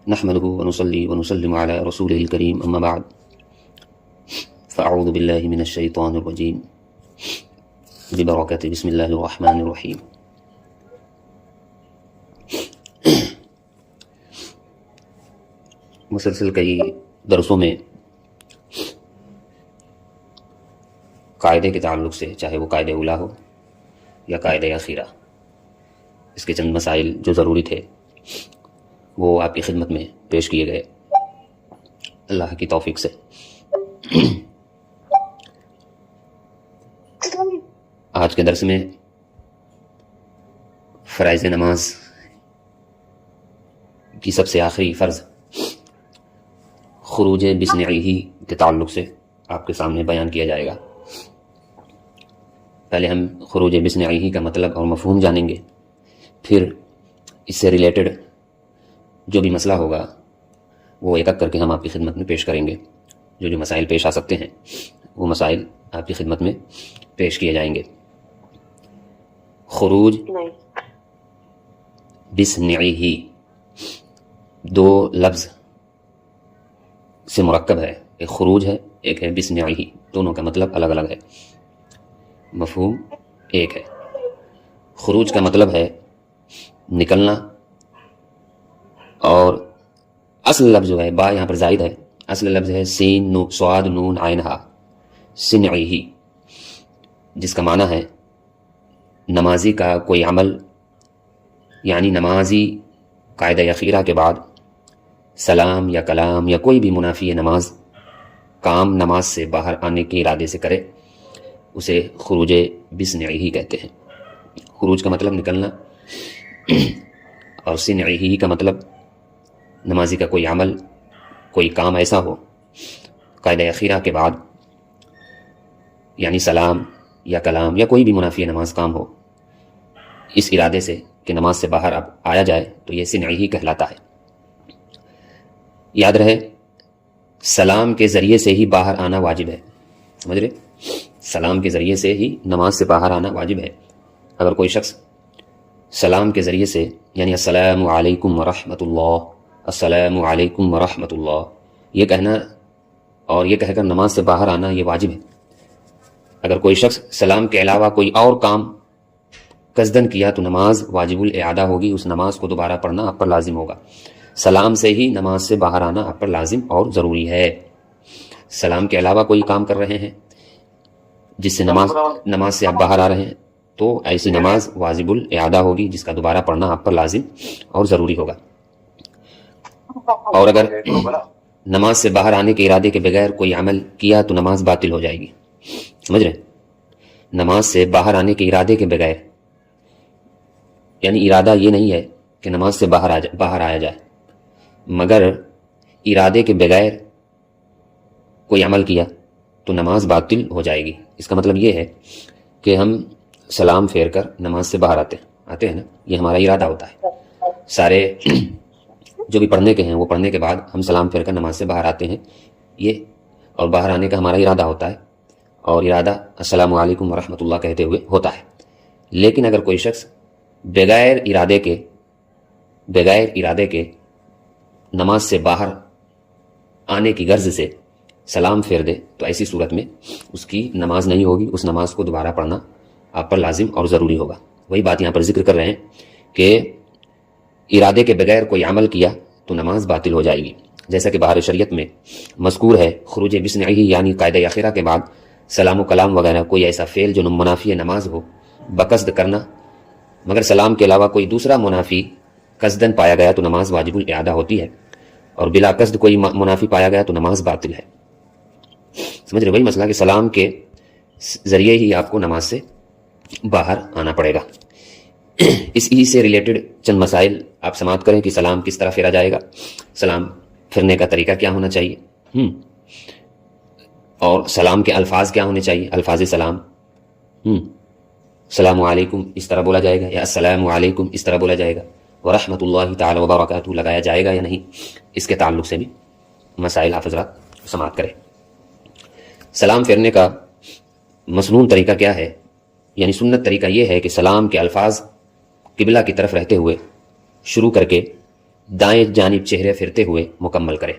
نحمده ونصلي ونسلم على رسوله الكريم اما بعد فاعوذ بالله من الشيطان الرجيم ببركة بسم الله الرحمن الرحيم. مسلسل کئی درسوں میں قاعدے کے تعلق سے، چاہے وہ قاعدہ اولیٰ ہو یا قاعدہ اخیرہ، اس کے چند مسائل جو ضروری تھے وہ آپ کی خدمت میں پیش کیے گئے اللہ کی توفیق سے۔ آج کے درس میں فرائض نماز کی سب سے آخری فرض خروج بسنعہ کے تعلق سے آپ کے سامنے بیان کیا جائے گا۔ پہلے ہم خروج بسنعہ کا مطلب اور مفہوم جانیں گے، پھر اس سے ریلیٹڈ جو بھی مسئلہ ہوگا وہ ایک ایک کر کے ہم آپ کی خدمت میں پیش کریں گے۔ جو مسائل پیش آ سکتے ہیں وہ مسائل آپ کی خدمت میں پیش کیے جائیں گے۔ خروج بسنعہ دو لفظ سے مرکب ہے، ایک خروج ہے، ایک ہے بسنعہ، دونوں کا مطلب الگ الگ ہے، مفہوم ایک ہے۔ خروج کا مطلب ہے نکلنا، اور اصل لفظ جو ہے، با یہاں پر زائد ہے، اصل لفظ ہے سین صاد نون عین ہا، سنعہ، جس کا معنی ہے نمازی کا کوئی عمل، یعنی نمازی قاعدہ اخیرہ کے بعد سلام یا کلام یا کوئی بھی منافی نماز کام نماز سے باہر آنے کے ارادے سے کرے، اسے خروج بسنعہ کہتے ہیں۔ خروج کا مطلب نکلنا، اور سنعہ کا مطلب نمازی کا کوئی عمل، کوئی کام ایسا ہو قاعدہ اخیرہ کے بعد، یعنی سلام یا کلام یا کوئی بھی منافی نماز کام ہو، اس ارادے سے کہ نماز سے باہر اب آیا جائے، تو یہ سنعہ کہلاتا ہے۔ یاد رہے، سلام کے ذریعے سے ہی باہر آنا واجب ہے، سمجھ رہے؟ سلام کے ذریعے سے ہی نماز سے باہر آنا واجب ہے۔ اگر کوئی شخص سلام کے ذریعے سے، یعنی السلام علیکم ورحمۃ اللہ، السلام علیکم ورحمۃ اللہ، یہ کہنا اور یہ کہہ کر نماز سے باہر آنا یہ واجب ہے۔ اگر کوئی شخص سلام کے علاوہ کوئی اور کام قصدن کیا تو نماز واجب الاعادہ ہوگی، اس نماز کو دوبارہ پڑھنا آپ پر لازم ہوگا۔ سلام سے ہی نماز سے باہر آنا آپ پر لازم اور ضروری ہے۔ سلام کے علاوہ کوئی کام کر رہے ہیں جس سے نماز سے آپ باہر آ رہے ہیں، تو ایسی نماز واجب الاعادہ ہوگی، جس کا دوبارہ پڑھنا آپ پر لازم اور ضروری ہوگا۔ اور اگر نماز سے باہر آنے کے ارادے کے بغیر کوئی عمل کیا تو نماز باطل ہو جائے گی، سمجھ رہے؟ نماز سے باہر آنے کے ارادے کے بغیر، یعنی ارادہ یہ نہیں ہے کہ نماز سے باہر آیا جائے، مگر ارادے کے بغیر کوئی عمل کیا تو نماز باطل ہو جائے گی۔ اس کا مطلب یہ ہے کہ ہم سلام پھیر کر نماز سے باہر آتے ہیں نا، یہ ہمارا ارادہ ہوتا ہے۔ سارے جو بھی پڑھنے کے ہیں وہ پڑھنے کے بعد ہم سلام پھیر کر نماز سے باہر آتے ہیں، یہ اور باہر آنے کا ہمارا ارادہ ہوتا ہے، اور ارادہ السلام علیکم ورحمۃ اللہ کہتے ہوئے ہوتا ہے۔ لیکن اگر کوئی شخص بغیر ارادے کے نماز سے باہر آنے کی غرض سے سلام پھیر دے تو ایسی صورت میں اس کی نماز نہیں ہوگی، اس نماز کو دوبارہ پڑھنا آپ پر لازم اور ضروری ہوگا۔ وہی بات یہاں پر ذکر کر رہے ہیں کہ ارادے کے بغیر کوئی عمل کیا تو نماز باطل ہو جائے گی، جیسا کہ بہار شریعت میں مذکور ہے خروج بسنعہ، یعنی قاعدہ اخیرہ کے بعد سلام و کلام وغیرہ کوئی ایسا فعل جو منافی نماز ہو بقصد کرنا، مگر سلام کے علاوہ کوئی دوسرا منافی قصدن پایا گیا تو نماز واجب الاعادہ ہوتی ہے، اور بلا قصد کوئی منافی پایا گیا تو نماز باطل ہے۔ سمجھ رہے؟ وہی مسئلہ کہ سلام کے ذریعے ہی آپ کو نماز سے باہر آنا پڑے گا۔ اسی سے ریلیٹڈ چند مسائل آپ سماعت کریں کہ سلام کس طرح پھیرا جائے گا، سلام پھرنے کا طریقہ کیا ہونا چاہیے، اور سلام کے الفاظ کیا ہونے چاہیے، الفاظ سلام، السلام علیکم اس طرح بولا جائے گا یا السلام علیکم اس طرح بولا جائے گا، ورحمۃ اللہ تعالی وبرکاتہ لگایا جائے گا یا نہیں، اس کے تعلق سے بھی مسائل آپ حضرات سماعت کریں۔ سلام پھیرنے کا مسنون طریقہ کیا ہے، یعنی سنت طریقہ یہ ہے کہ سلام کے الفاظ قبلہ کی طرف رہتے ہوئے شروع کر کے دائیں جانب چہرے پھرتے ہوئے مکمل کرے،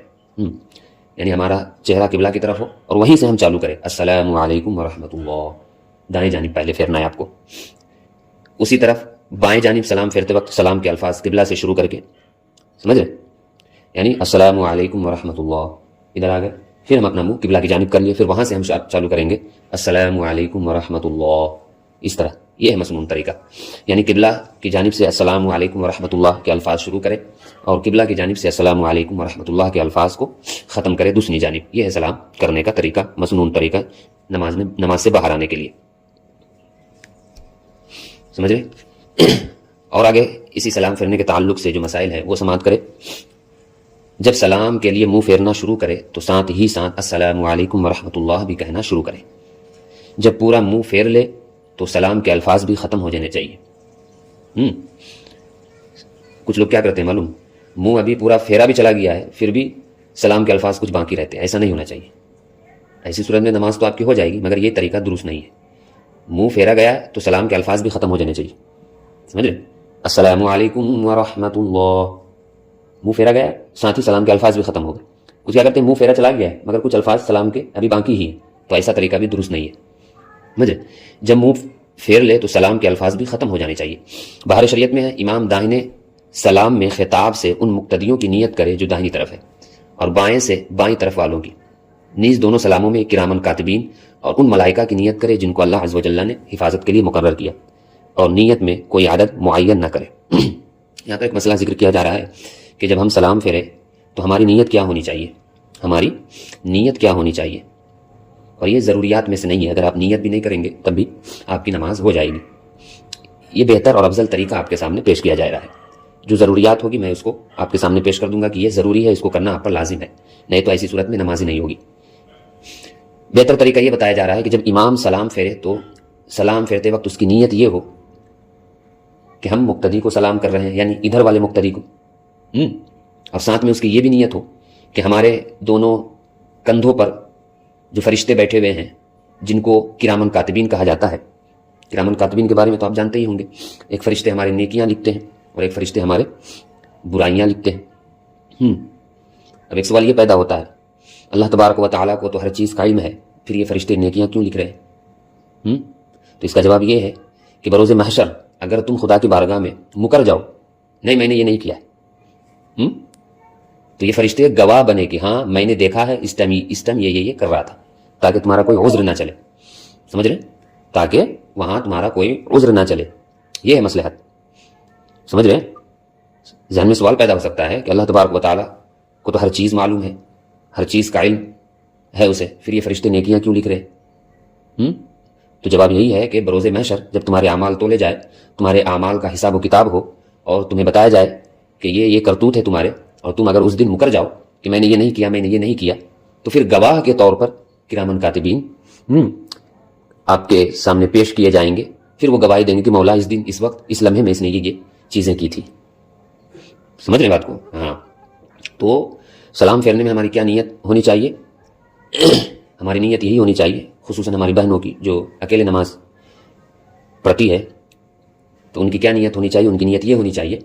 یعنی ہمارا چہرہ قبلہ کی طرف ہو اور وہیں سے ہم چالو کریں، السلام علیکم ورحمۃ اللہ، دائیں جانب پہلے پھیرنا ہے آپ کو۔ اسی طرف بائیں جانب سلام پھیرتے وقت سلام کے الفاظ قبلہ سے شروع کر کے، سمجھ رہے، یعنی السلام علیکم ورحمۃ اللہ، ادھر آ گئے، پھر ہم اپنا منہ قبلہ کی جانب کر لیے، پھر وہاں سے ہم چالو کریں گے السلام علیکم ورحمۃ اللہ، اس طرح۔ یہ ہے مسنون طریقہ، یعنی قبلہ کی جانب سے السلام علیکم ورحمۃ اللہ کے الفاظ شروع کرے اور قبلہ کی جانب سے السلام علیکم ورحمۃ اللہ کے الفاظ کو ختم کرے دوسری جانب۔ یہ ہے سلام کرنے کا طریقہ، مسنون طریقہ نماز سے باہر آنے کے لیے، سمجھ رہے۔ اور آگے اسی سلام پھیرنے کے تعلق سے جو مسائل ہیں وہ سماعت کرے۔ جب سلام کے لیے منہ پھیرنا شروع کرے تو ساتھ ہی ساتھ السلام علیکم ورحمۃ اللہ بھی کہنا شروع کرے۔ جب پورا منہ پھیر لے تو سلام کے الفاظ بھی ختم ہو جانے چاہیے۔ کچھ لوگ کیا کرتے ہیں معلوم، منہ ابھی پورا پھیرا بھی چلا گیا ہے پھر بھی سلام کے الفاظ کچھ باقی رہتے ہیں، ایسا نہیں ہونا چاہیے۔ ایسی صورت میں نماز تو آپ کی ہو جائے گی مگر یہ طریقہ درست نہیں ہے۔ منہ پھیرا گیا تو سلام کے الفاظ بھی ختم ہو جانے چاہیے، سمجھ رہے، السلام علیکم ورحمۃ اللہ، منہ پھیرا گیا ساتھ ہی سلام کے الفاظ بھی ختم ہو گئے۔ کچھ کیا کرتے ہیں، منہ پھیرا چلا گیا ہے مگر کچھ الفاظ سلام کے ابھی باقی ہی ہیں، تو ایسا طریقہ بھی درست نہیں ہے، سمجھے۔ جب منہ پھیر لے تو سلام کے الفاظ بھی ختم ہو جانے چاہیے۔ باہر شریعت میں ہے امام داہنے سلام میں خطاب سے ان مقتدیوں کی نیت کرے جو داہنی طرف ہے اور بائیں سے بائیں طرف والوں کی، نیز دونوں سلاموں میں کرامن کاتبین اور ان ملائکہ کی نیت کرے جن کو اللہ عز و جل نے حفاظت کے لیے مقرر کیا، اور نیت میں کوئی عدد معین نہ کرے۔ یہاں پر ایک مسئلہ ذکر کیا جا رہا ہے کہ جب ہم سلام پھیرے تو ہماری نیت کیا ہونی چاہیے، ہماری نیت کیا ہونی چاہیے، اور یہ ضروریات میں سے نہیں ہے۔ اگر آپ نیت بھی نہیں کریں گے تب بھی آپ کی نماز ہو جائے گی۔ یہ بہتر اور افضل طریقہ آپ کے سامنے پیش کیا جا رہا ہے۔ جو ضروریات ہوگی میں اس کو آپ کے سامنے پیش کر دوں گا کہ یہ ضروری ہے، اس کو کرنا آپ پر لازم ہے، نہیں تو ایسی صورت میں نماز ہی نہیں ہوگی۔ بہتر طریقہ یہ بتایا جا رہا ہے کہ جب امام سلام پھیرے تو سلام پھیرتے وقت اس کی نیت یہ ہو کہ ہم مقتدی کو سلام کر رہے ہیں، یعنی ادھر والے مقتدی کو، اور ساتھ میں اس کی یہ بھی نیت ہو کہ ہمارے دونوں کندھوں پر جو فرشتے بیٹھے ہوئے ہیں جن کو کرامن کاتبین کہا جاتا ہے۔ کرامن کاتبین کے بارے میں تو آپ جانتے ہی ہوں گے، ایک فرشتے ہمارے نیکیاں لکھتے ہیں اور ایک فرشتے ہمارے برائیاں لکھتے ہیں۔ اب ایک سوال یہ پیدا ہوتا ہے، اللہ تبارک و تعالیٰ کو تو ہر چیز کا علم ہے، پھر یہ فرشتے نیکیاں کیوں لکھ رہے ہیں؟ تو اس کا جواب یہ ہے کہ بروز محشر اگر تم خدا کی بارگاہ میں مکر جاؤ، نہیں میں نے یہ نہیں کیا، تو یہ فرشتے گواہ بنے کہ ہاں میں نے دیکھا ہے اس ٹائم یہ کر رہا تھا، تاکہ تمہارا کوئی عذر نہ چلے، سمجھ رہے، تاکہ وہاں تمہارا کوئی عذر نہ چلے۔ یہ ہے مصلحت، سمجھ رہے۔ ذہن میں سوال پیدا ہو سکتا ہے کہ اللہ تبارک و تعالیٰ کو تو ہر چیز معلوم ہے، ہر چیز کا علم ہے اسے، پھر یہ فرشتے نیکیاں کیوں لکھ رہے؟ تو جواب یہی ہے کہ بروز محشر جب تمہارے اعمال تولے جائے، تمہارے اعمال کا حساب و کتاب ہو اور تمہیں بتایا جائے کہ یہ کرتوت ہے تمہارے، اور تم اگر اس دن مکر جاؤ کہ میں نے یہ نہیں کیا، میں نے یہ نہیں کیا، تو پھر گواہ کے طور پر کرامن کاتبین آپ کے سامنے پیش کیے جائیں گے، پھر وہ گواہی دیں گے کہ مولا اس دن اس وقت اس لمحے میں اس نے یہ چیزیں کی تھی۔ سمجھ رہے بات کو؟ ہاں، تو سلام پھیرنے میں ہماری کیا نیت ہونی چاہیے؟ ہماری نیت یہی ہونی چاہیے، خصوصاً ہماری بہنوں کی جو اکیلے نماز پڑھتی ہے، تو ان کی کیا نیت ہونی چاہیے؟ ان کی نیت یہ ہونی چاہیے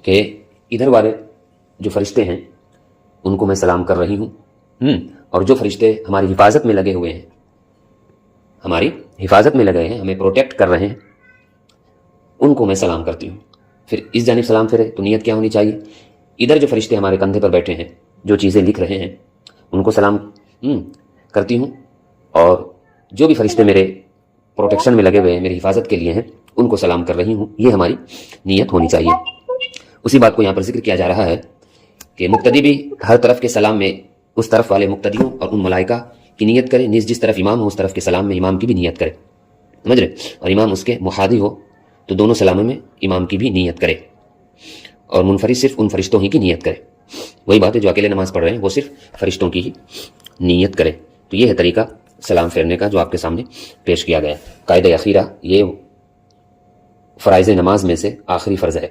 کہ ادھر والے جو فرشتے ہیں ان کو میں سلام کر رہی ہوں، اور جو فرشتے ہماری حفاظت میں لگے ہوئے ہیں، ہماری حفاظت میں لگے ہیں، ہمیں پروٹیکٹ کر رہے ہیں، ان کو میں سلام کرتی ہوں۔ پھر اس جانب سلام پھیرے تو نیت کیا ہونی چاہیے؟ ادھر جو فرشتے ہمارے کندھے پر بیٹھے ہیں، جو چیزیں لکھ رہے ہیں، ان کو سلام کرتی ہوں، اور جو بھی فرشتے میرے پروٹیکشن میں لگے ہوئے ہیں، میری حفاظت کے لیے ہیں، ان کو سلام کر رہی ہوں۔ یہ ہماری نیت ہونی چاہیے۔ اسی بات کو یہاں پر ذکر کیا جا رہا ہے کہ مقتدی بھی ہر طرف کے سلام میں اس طرف والے مقتدیوں اور ان ملائکہ کی نیت کرے، نیز جس طرف امام ہو اس طرف کے سلام میں امام کی بھی نیت کرے، سمجھ رہے، اور امام اس کے محاذی ہو تو دونوں سلاموں میں امام کی بھی نیت کرے، اور منفرد صرف ان فرشتوں ہی کی نیت کرے۔ وہی بات ہے جو اکیلے نماز پڑھ رہے ہیں وہ صرف فرشتوں کی ہی نیت کرے۔ تو یہ ہے طریقہ سلام پھیرنے کا جو آپ کے سامنے پیش کیا گیا۔ قاعدہ اخیرہ، یہ فرائض نماز میں سے آخری فرض ہے۔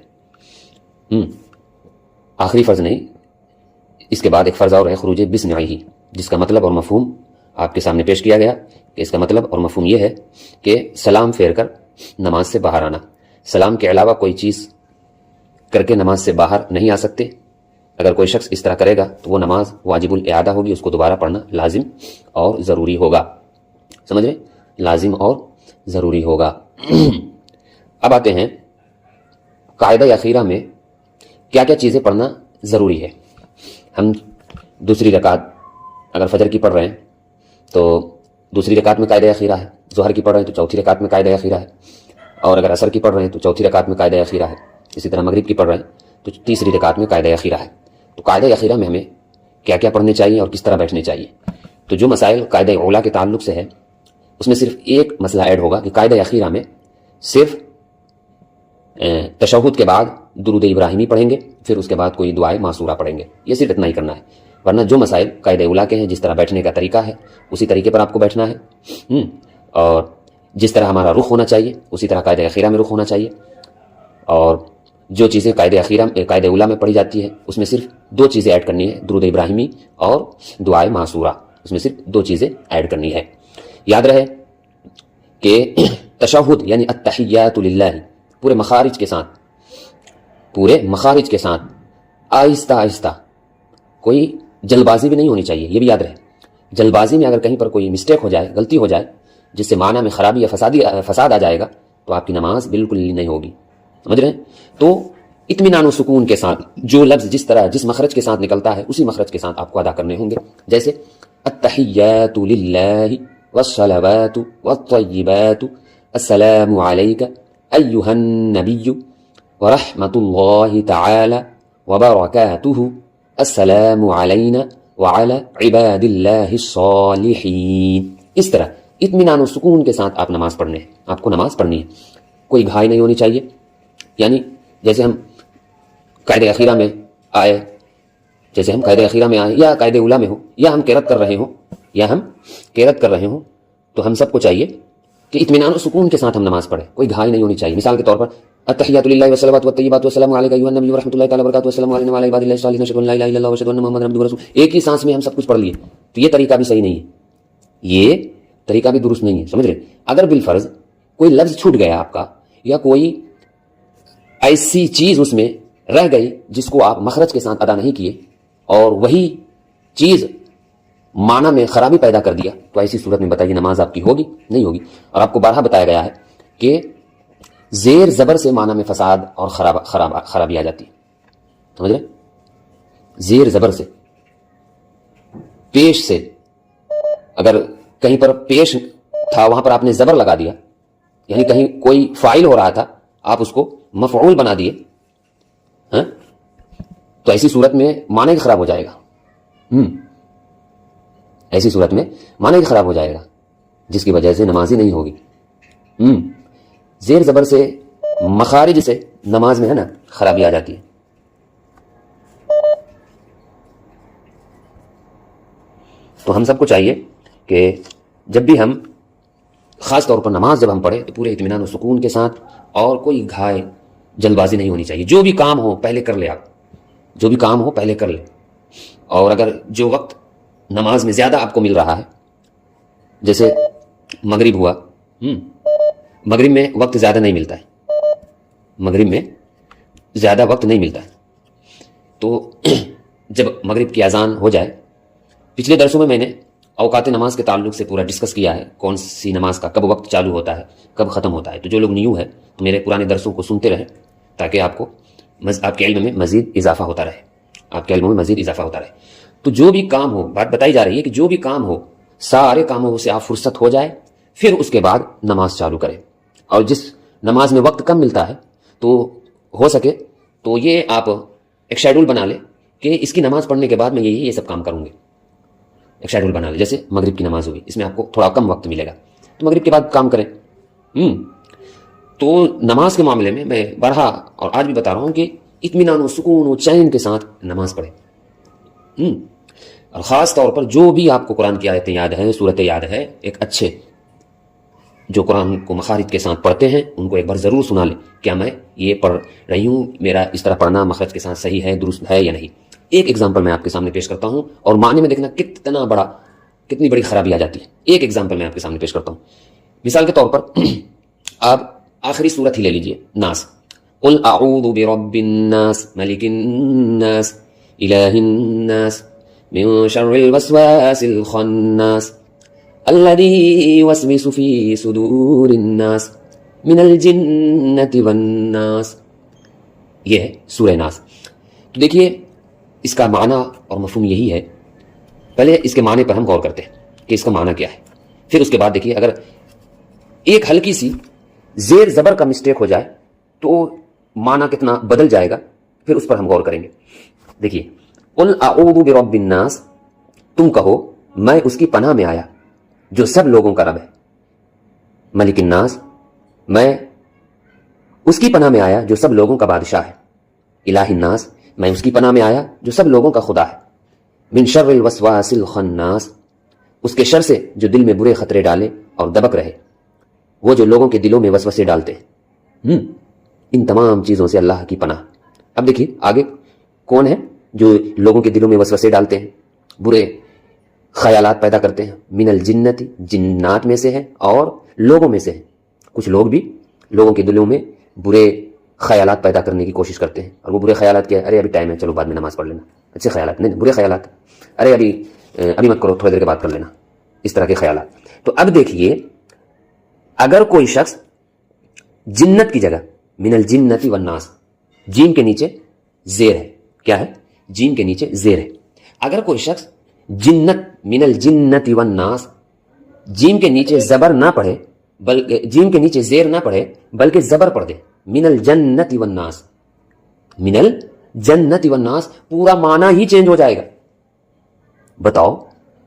آخری فرض نہیں، اس کے بعد ایک فرض اور ہے، خروج بسمعہ، جس کا مطلب اور مفہوم آپ کے سامنے پیش کیا گیا کہ اس کا مطلب اور مفہوم یہ ہے کہ سلام پھیر کر نماز سے باہر آنا، سلام کے علاوہ کوئی چیز کر کے نماز سے باہر نہیں آ سکتے، اگر کوئی شخص اس طرح کرے گا تو وہ نماز واجب الاعادہ ہوگی، اس کو دوبارہ پڑھنا لازم اور ضروری ہوگا. سمجھ رہے؟ لازم اور ضروری ہوگا. اب آتے ہیں قاعدہ اخیرہ میں کیا کیا چیزیں پڑھنا ضروری ہے. ہم دوسری رکعت اگر فجر کی پڑھ رہے ہیں تو دوسری رکعت میں قاعدہ اخیرہ ہے، ظہر کی پڑھ رہے ہیں تو چوتھی رکعت میں قاعدہ اخیرہ ہے، اور اگر عصر کی پڑھ رہے ہیں تو چوتھی رکعت میں قاعدہ اخیرہ ہے. اسی طرح مغرب کی پڑھ رہے ہیں تو تیسری رکعت میں قاعدہ اخیرہ ہے. تو قاعدہ اخیرہ میں ہمیں کیا کیا پڑھنے چاہیے اور کس طرح بیٹھنے چاہیے. تو جو مسائل قاعدہ اولیٰ کے تعلق سے ہے اس میں صرف ایک مسئلہ ایڈ ہوگا کہ قاعدہ اخیرہ میں صرف تشہد کے بعد درود ابراہیمی پڑھیں گے، پھر اس کے بعد کوئی دعائے معصورہ پڑھیں گے. یہ صرف اتنا ہی کرنا ہے، ورنہ جو مسائل قاعدہ اولیٰ کے ہیں، جس طرح بیٹھنے کا طریقہ ہے اسی طریقے پر آپ کو بیٹھنا ہے، اور جس طرح ہمارا رخ ہونا چاہیے اسی طرح قاعدہ اخیرہ میں رخ ہونا چاہیے. اور جو چیزیں قاعدہ اولیٰ میں پڑھی جاتی ہے اس میں صرف دو چیزیں ایڈ کرنی ہے، درود ابراہیمی اور دعائے معصورہ. اس میں صرف دو چیزیں ایڈ کرنی ہے. یاد رہے کہ تشہد یعنی التحیات للہ پورے مخارج کے ساتھ آہستہ آہستہ، کوئی جلد بازی بھی نہیں ہونی چاہیے. یہ بھی یاد رہے، جلد بازی میں اگر کہیں پر کوئی مسٹیک ہو جائے، غلطی ہو جائے جس سے معنی میں خرابی یا فساد آ جائے گا تو آپ کی نماز بالکل نہیں ہوگی. سمجھ رہے ہیں؟ تو اطمینان و سکون کے ساتھ جو لفظ جس مخرج کے ساتھ نکلتا ہے اسی مخرج کے ساتھ آپ کو ادا کرنے ہوں گے. جیسے التحیات للہ والصلوات والطیبات السلام علیک ایہا النبی ورحمۃ اللہ تعالی وبرکاتہ السلام علینا وعلی عباد اللہ الصالحین. اس طرح اطمینان و سکون کے ساتھ آپ کو نماز پڑھنی ہے. کوئی گھائی نہیں ہونی چاہیے. یعنی جیسے ہم قاعدہ اخیرہ میں آئے یا قاعدہ اولیٰ میں ہو یا ہم قرات کر رہے ہوں تو ہم سب کو چاہیے کہ اطمینان و سکون کے ساتھ ہم نماز پڑھیں. کوئی گھائی نہیں ہونی چاہیے. مثال کے طور پر التحیات للہ والصلوات والطیبات والسلام علیک ایھا النبی ورحمۃ اللہ تعالی وبرکاتہ والسلام علینا وعلی عباد اللہ الصالحین اشہد ان لا الہ الا اللہ واشہد ان محمدا عبدہ ورسولہ. ایک ہی سانس میں ہم سب کچھ پڑھ لیے تو یہ طریقہ بھی صحیح نہیں ہے، یہ طریقہ بھی درست نہیں ہے. سمجھ رہے؟ اگر بالفرض کوئی لفظ چھوٹ گیا آپ کا یا کوئی ایسی چیز اس میں رہ گئی جس کو آپ مخرج کے ساتھ ادا نہیں کیے اور وہی چیز معنی میں خرابی پیدا کر دیا تو ایسی صورت میں بتائیے نماز آپ کی ہوگی؟ نہیں ہوگی. اور آپ کو بارہا بتایا گیا ہے کہ زیر زبر سے معنی میں فساد اور خرابی آ جاتی ہے. سمجھ رہے؟ زیر زبر سے، پیش سے، اگر کہیں پر پیش تھا وہاں پر آپ نے زبر لگا دیا، یعنی کہیں کوئی فاعل ہو رہا تھا آپ اس کو مفعول بنا دیے، تو ایسی صورت میں معنی خراب ہو جائے گا. ایسی صورت میں معنی خراب ہو جائے گا جس کی وجہ سے نماز ہی نہیں ہوگی. زیر زبر سے، مخارج سے نماز میں ہے نا خرابی آ جاتی ہے. تو ہم سب کو چاہیے کہ جب بھی ہم خاص طور پر نماز جب ہم پڑھیں تو پورے اطمینان و سکون کے ساتھ، اور کوئی گھائے جلد بازی نہیں ہونی چاہیے. جو بھی کام ہو پہلے کر لے، اور اگر جو وقت نماز میں زیادہ آپ کو مل رہا ہے، جیسے مغرب ہوا، مغرب میں وقت زیادہ نہیں ملتا ہے، تو جب مغرب کی اذان ہو جائے، پچھلے درسوں میں نے اوقات نماز کے تعلق سے پورا ڈسکس کیا ہے، کون سی نماز کا کب وقت چالو ہوتا ہے، کب ختم ہوتا ہے. تو جو لوگ نیو ہے تو میرے پرانے درسوں کو سنتے رہیں تاکہ آپ کے علم میں مزید اضافہ ہوتا رہے. تو جو بھی کام ہو، بات بتائی جا رہی ہے کہ جو بھی کام ہو، سارے کاموں سے آپ فرصت ہو جائے، پھر اس کے بعد نماز چالو کریں. اور جس نماز میں وقت کم ملتا ہے تو ہو سکے تو یہ آپ ایک شیڈول بنا لیں کہ اس کی نماز پڑھنے کے بعد میں یہ سب کام کروں گے. ایک شیڈول بنا لیں. جیسے مغرب کی نماز ہوئی، اس میں آپ کو تھوڑا کم وقت ملے گا تو مغرب کے بعد کام کریں. تو نماز کے معاملے میں بارہا اور آج بھی بتا رہا ہوں کہ اطمینان و سکون و چین کے ساتھ نماز پڑھیں. اور خاص طور پر جو بھی آپ کو قرآن کی آیتیں یاد ہیں، سورتیں یاد ہے، ایک اچھے جو قرآن کو مخارج کے ساتھ پڑھتے ہیں ان کو ایک بار ضرور سنا لیں، کیا میں یہ پڑھ رہی ہوں، میرا اس طرح پڑھنا مخرج کے ساتھ صحیح ہے، درست ہے یا نہیں. ایک ایگزامپل میں آپ کے سامنے پیش کرتا ہوں اور معنی میں دیکھنا کتنی بڑی خرابی آ جاتی ہے. ایک ایگزامپل میں آپ کے سامنے پیش کرتا ہوں. مثال کے طور پر آپ آخری سورت ہی لے لیجئے، ناس، قل اعوذ برب الناس ملک الناس إله الناس من شر الوسواس الخناس الذي يوسوس في صدور الناس من الجنة والناس. یہ ہے سورہ ناس. تو دیکھیے اس کا معنی اور مفہوم یہی ہے. پہلے اس کے معنی پر ہم غور کرتے ہیں کہ اس کا معنی کیا ہے. پھر اس کے بعد دیکھیے اگر ایک ہلکی سی زیر زبر کا مسٹیک ہو جائے تو معنی کتنا بدل جائے گا، پھر اس پر ہم غور کریں گے. دیکھیے قل اعوذ برب الناس، تم کہو میں اس کی پناہ میں آیا جو سب لوگوں کا رب ہے. ملک الناس، میں اس کی پناہ میں آیا جو سب لوگوں کا بادشاہ ہے. الہ الناس، میں اس کی پناہ میں آیا جو سب لوگوں کا خدا ہے. من شر الوسواس الخناس، اس کے شر سے جو دل میں برے خطرے ڈالے اور دبک رہے، وہ جو لوگوں کے دلوں میں وسوسے ڈالتے ہیں. ان تمام چیزوں سے اللہ کی پناہ. اب دیکھیے آگے کون ہے جو لوگوں کے دلوں میں وسوسے ڈالتے ہیں، برے خیالات پیدا کرتے ہیں. من الجنت، جنات میں سے ہے اور لوگوں میں سے ہے. کچھ لوگ بھی لوگوں کے دلوں میں برے خیالات پیدا کرنے کی کوشش کرتے ہیں. اور وہ برے خیالات کیا ہے؟ ارے ابھی ٹائم ہے، چلو بعد میں نماز پڑھ لینا. اچھے خیالات نہیں، برے خیالات. ارے ابھی مت کرو، تھوڑی دیر کے بعد کر لینا. اس طرح کے خیالات. تو اب دیکھیے اگر کوئی شخص جنت کی جگہ من الجنت والناس، جیم کے نیچے زیر ہے. کیا ہے؟ جیم کے نیچے زیر ہے. اگر کوئی شخص جنت من الجنت والناس، جیم کے نیچے زبر نہ پڑھے بلکہ جیم کے نیچے زیر نہ پڑھے بلکہ زبر پڑھ دے، من الجنت والناس، من الجنت والناس، پورا معنی ہی چینج ہو جائے گا. بتاؤ،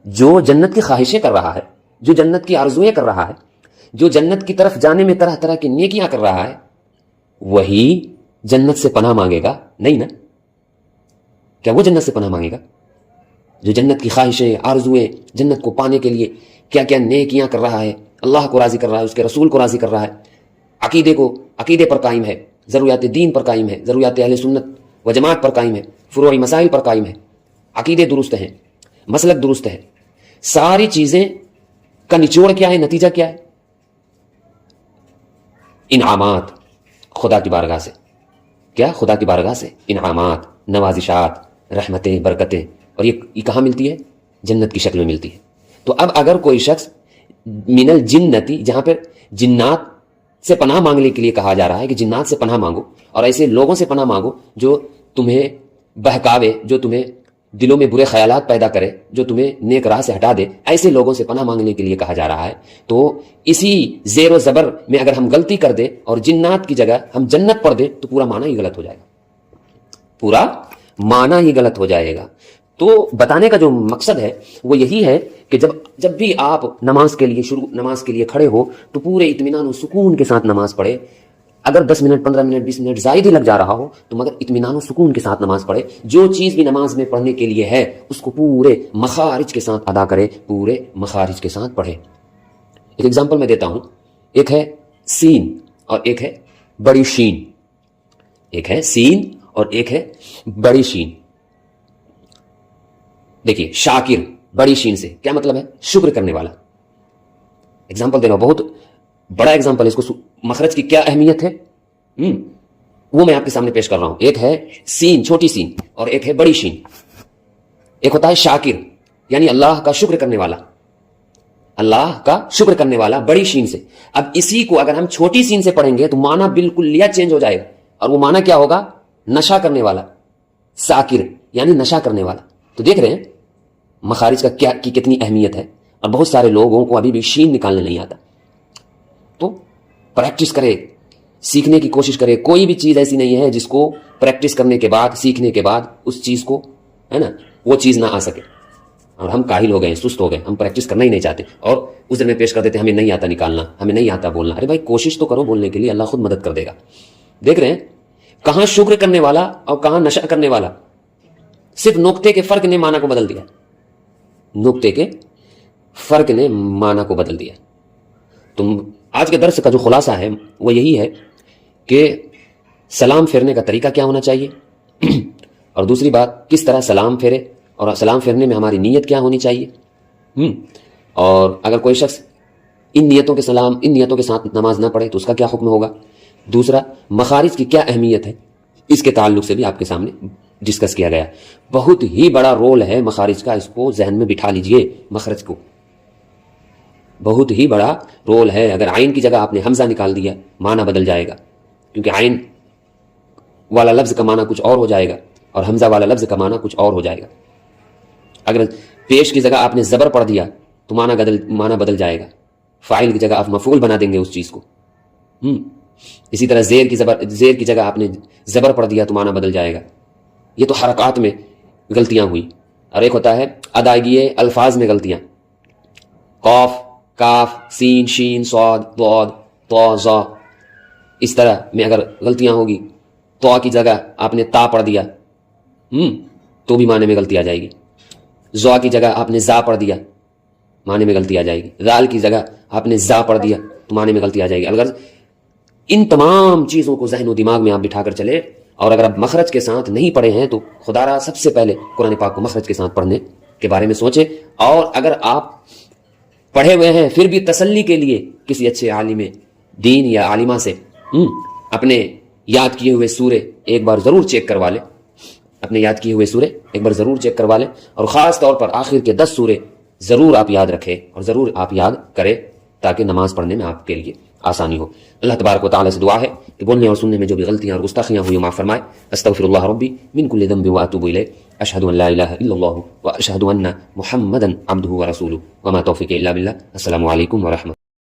جو جنت کی خواہشیں کر رہا ہے، جو جنت کی آرزویں کر رہا ہے، جو جنت کی طرف جانے میں طرح طرح کی نیکیاں کر رہا ہے، وہی جنت سے پناہ مانگے گا؟ نہیں نا. کیا وہ جنت سے پناہ مانگے گا؟ جو جنت کی خواہشیں، آرزویں، جنت کو پانے کے لیے کیا کیا نیکیاں کر رہا ہے، اللہ کو راضی کر رہا ہے، اس کے رسول کو راضی کر رہا ہے، عقیدے پر قائم ہے، ضروریات دین پر قائم ہے، ضروریات اہل سنت و جماعت پر قائم ہے، فروعی مسائل پر قائم ہے، عقیدے درست ہیں، مسلک درست ہے. ساری چیزیں کا نچوڑ کیا ہے، نتیجہ کیا ہے؟ انعامات خدا کی بارگاہ سے. کیا؟ خدا کی بارگاہ سے انعامات، نوازشات، رحمتیں، برکتیں. اور یہ کہاں ملتی ہے؟ جنت کی شکل میں ملتی ہے. تو اب اگر کوئی شخص من الجنتی، جہاں پر جنات سے پناہ مانگنے کے لیے کہا جا رہا ہے کہ جنات سے پناہ مانگو اور ایسے لوگوں سے پناہ مانگو جو تمہیں بہکاوے، جو تمہیں دلوں میں برے خیالات پیدا کرے، جو تمہیں نیک راہ سے ہٹا دے، ایسے لوگوں سے پناہ مانگنے کے لیے کہا جا رہا ہے. تو اسی زیر و زبر میں اگر ہم غلطی کر دیں اور جنات کی جگہ ہم جنت پڑھ دیں تو پورا معنی ہی غلط ہو جائے گا. پورا معنی ہی غلط ہو جائے گا. تو بتانے کا جو مقصد ہے وہ یہی ہے کہ جب بھی آپ نماز کے لیے کھڑے ہو تو پورے اطمینان و سکون کے ساتھ نماز پڑھے. اگر 10 منٹ 15 منٹ 20 منٹ زائد ہی لگ جا رہا ہو تو مگر اطمینان و سکون کے ساتھ نماز پڑھے. جو چیز بھی نماز میں پڑھنے کے لیے ہے اس کو پورے مخارج کے ساتھ ادا کرے، پورے مخارج کے ساتھ پڑھے. ایک ایگزامپل میں دیتا ہوں. ایک ہے سین اور ایک ہے بڑی شین. ایک ہے سین اور ایک ہے بڑی شین. دیکھیے شاکر، بڑی شین سے کیا مطلب ہے؟ شکر کرنے والا. ایگزامپل دے رہا ہوں، بہت بڑا ایگزامپل ہے. اس کو مخرج کی کیا اہمیت ہے وہ میں آپ کے سامنے پیش کر رہا ہوں. ایک ہے سین، چھوٹی سین، اور ایک ہے بڑی شین. ایک ہوتا ہے شاکر یعنی اللہ کا شکر کرنے والا، اللہ کا شکر کرنے والا بڑی شین سے. اب اسی کو اگر ہم چھوٹی سین سے پڑھیں گے تو معنی بالکل لیا چینج ہو جائے گا. اور وہ معنی کیا ہوگا؟ نشہ کرنے والا. ساکر یعنی نشہ کرنے والا. تو دیکھ رہے ہیں مخارج کا کتنی اہمیت ہے. اور بہت سارے لوگوں کو ابھی بھی شین نکالنے نہیں آتا. تو پریکٹس کرے، سیکھنے کی کوشش کرے. کوئی بھی چیز ایسی نہیں ہے جس کو پریکٹس کرنے کے بعد، سیکھنے کے بعد اس چیز کو، ہے نا، وہ چیز نہ آ سکے. اور ہم کاہل ہو گئے، سست ہو گئے، ہم پریکٹس کرنا ہی نہیں چاہتے اور اس دن میں پیش کر دیتے ہمیں نہیں آتا نکالنا، ہمیں نہیں آتا بولنا. ارے بھائی کوشش تو کرو بولنے کے لیے، اللہ خود مدد کر دے گا. دیکھ رہے ہیں کہاں شکر کرنے والا اور کہاں نشہ کرنے والا. صرف نقطے کے فرق نے معنی کو بدل دیا. نقطے کے فرق نے معنی کو بدل دیا. تم آج کے درس کا جو خلاصہ ہے وہ یہی ہے کہ سلام پھیرنے کا طریقہ کیا ہونا چاہیے، اور دوسری بات کس طرح سلام پھیرے، اور سلام پھیرنے میں ہماری نیت کیا ہونی چاہیے. اور اگر کوئی شخص ان نیتوں کے ساتھ نماز نہ پڑھے تو اس کا کیا حکم ہوگا. دوسرا مخارج کی کیا اہمیت ہے، اس کے تعلق سے بھی آپ کے سامنے ڈسکس کیا گیا. بہت ہی بڑا رول ہے مخارج کا, اس کو ذہن میں بٹھا لیجئے. مخرج کو بہت ہی بڑا رول ہے. اگر عین کی جگہ آپ نے حمزہ نکال دیا معنی بدل جائے گا, کیونکہ عین والا لفظ کا معنی کچھ اور ہو جائے گا اور حمزہ والا لفظ کا معنی کچھ اور ہو جائے گا. اگر پیش کی جگہ آپ نے زبر پڑھ دیا تو معنی بدل جائے گا. فاعل کی جگہ آپ مفعول بنا دیں گے اس چیز کو. اسی طرح زیر کی جگہ آپ نے زبر پڑھ دیا تو معنی بدل جائے گا. یہ تو حرکات میں غلطیاں ہوئی. اور ایک ہوتا ہے ادائیگی الفاظ میں غلطیاں. قاف, کاف, سین, شین, صاد, ضاد, طا, ظا, اس طرح میں اگر غلطیاں ہوگی, تو کی جگہ آپ نے تا پڑھ دیا تو بھی معنی میں غلطی آ جائے گی. زا کی جگہ آپ نے زا پڑھ دیا, معنی میں غلطی آ جائے گی. رال کی جگہ آپ نے زا پڑھ دیا تو معنی میں غلطی آ جائے گی. اگر ان تمام چیزوں کو ذہن و دماغ میں آپ بٹھا کر چلے, اور اگر آپ مخرج کے ساتھ نہیں پڑھے ہیں تو خدا را سب سے پہلے قرآن پاک کو مخرج کے ساتھ پڑھنے کے بارے میں سوچیں. اور اگر آپ پڑھے ہوئے ہیں پھر بھی تسلی کے لیے کسی اچھے عالم دین یا عالمہ سے اپنے یاد کیے ہوئے سورے ایک بار ضرور چیک کروا لیں. اپنے یاد کیے ہوئے سورے ایک بار ضرور چیک کروا لیں, اور خاص طور پر آخر کے 10 سورے ضرور آپ یاد رکھیں اور ضرور آپ یاد کریں, تاکہ نماز پڑھنے میں آپ کے لیے آسانی ہو. اللہ تبارک و تعالی سے دعا ہے کہ بولنے اور سننے میں جو بھی غلطیاں اور گستاخیاں ہوئی معاف فرمائے. استغفر اللہ ربی من کل ذنب واتوب الیہ. اشہد ان لا الہ الا اللہ واشہد ان محمدا عبدہ ورسولہ وما توفیقی الا باللہ. السلام علیکم ورحمۃ